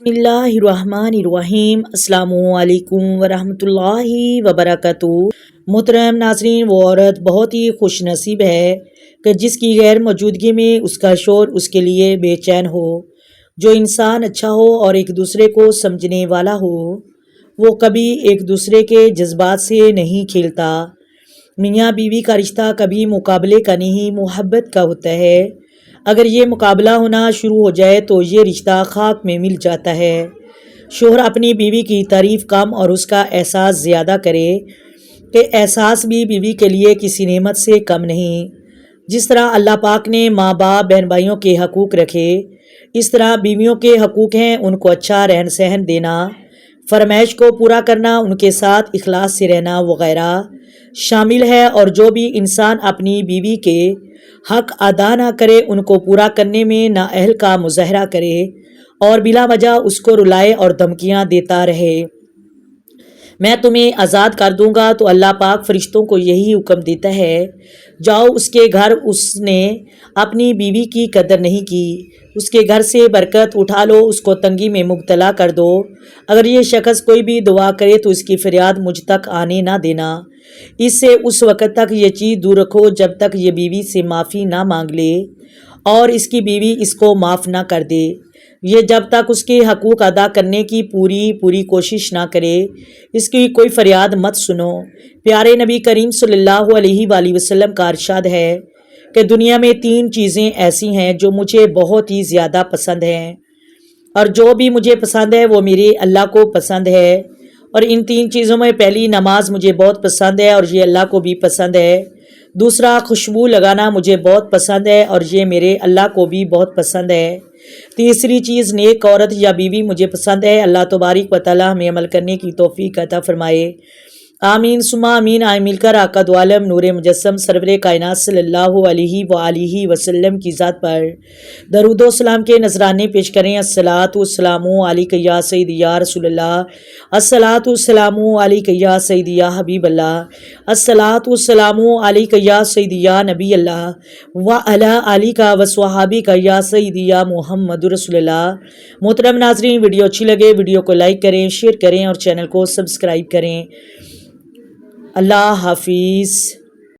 بسم اللہ الرحمن الرحیم۔ السلام علیکم ورحمۃ اللہ وبرکاتہ۔ محترم ناظرین، وہ عورت بہت ہی خوش نصیب ہے کہ جس کی غیر موجودگی میں اس کا شوہر اس کے لیے بے چین ہو، جو انسان اچھا ہو اور ایک دوسرے کو سمجھنے والا ہو، وہ کبھی ایک دوسرے کے جذبات سے نہیں کھیلتا۔ میاں بیوی کا رشتہ کبھی مقابلے کا نہیں، محبت کا ہوتا ہے۔ اگر یہ مقابلہ ہونا شروع ہو جائے تو یہ رشتہ خاک میں مل جاتا ہے۔ شوہر اپنی بیوی کی تعریف کم اور اس کا احساس زیادہ کرے کہ احساس بھی بیوی کے لیے کسی نعمت سے کم نہیں۔ جس طرح اللہ پاک نے ماں باپ بہن بھائیوں کے حقوق رکھے، اس طرح بیویوں کے حقوق ہیں ان کو اچھا رہن سہن دینا، فرمائش کو پورا کرنا، ان کے ساتھ اخلاص سے رہنا وغیرہ شامل ہے۔ اور جو بھی انسان اپنی بیوی کے حق ادا نہ کرے، ان کو پورا کرنے میں نااہل کا مظاہرہ کرے اور بلا وجہ اس کو رلائے اور دھمکیاں دیتا رہے، میں تمہیں آزاد کر دوں گا، تو اللہ پاک فرشتوں کو یہی حکم دیتا ہے، جاؤ اس کے گھر۔ اس نے اپنی بیوی کی قدر نہیں کی، اس کے گھر سے برکت اٹھا لو، اس کو تنگی میں مبتلا کر دو۔ اگر یہ شخص کوئی بھی دعا کرے تو اس کی فریاد مجھ تک آنے نہ دینا، اس سے اس وقت تک یہ چیز دور رکھو جب تک یہ بیوی سے معافی نہ مانگ لے اور اس کی بیوی اس کو معاف نہ کر دے۔ یہ جب تک اس کے حقوق ادا کرنے کی پوری کوشش نہ کرے، اس کی کوئی فریاد مت سنو۔ پیارے نبی کریم صلی اللہ علیہ وآلہ وسلم کا ارشاد ہے کہ دنیا میں 3 چیزیں ایسی ہیں جو مجھے بہت ہی زیادہ پسند ہیں، اور جو بھی مجھے پسند ہے وہ میرے اللہ کو پسند ہے۔ اور ان 3 چیزوں میں پہلی نماز مجھے بہت پسند ہے اور یہ اللہ کو بھی پسند ہے۔ دوسرا خوشبو لگانا مجھے بہت پسند ہے اور یہ میرے اللہ کو بھی بہت پسند ہے۔ تیسری چیز نیک عورت یا بیوی مجھے پسند ہے۔ اللہ تبارک و تعالی ہمیں عمل کرنے کی توفیق عطا فرمائے، آمین ثم آمین۔ آئے مل کر آقا دو عالم نور مجسم سرور کائنات صلی اللہ علیہ وآلہ وسلم کی ذات پر درود و سلام کے نذرانے پیش کریں۔ الصلاۃ والسلام علیک یا سیدی یا رسول اللہ، الصلاۃ والسلام علیک یا سیدی یا حبیب اللہ، الصلاۃ والسلام علیک یا سیدی یا نبی اللہ وعلی آلک وصحابک یا سیدی یا محمد رسول اللہ۔ محترم ناظرین، ویڈیو اچھی لگے ویڈیو کو لائک کریں، شیئر کریں اور چینل کو سبسکرائب کریں۔ اللہ حافظ۔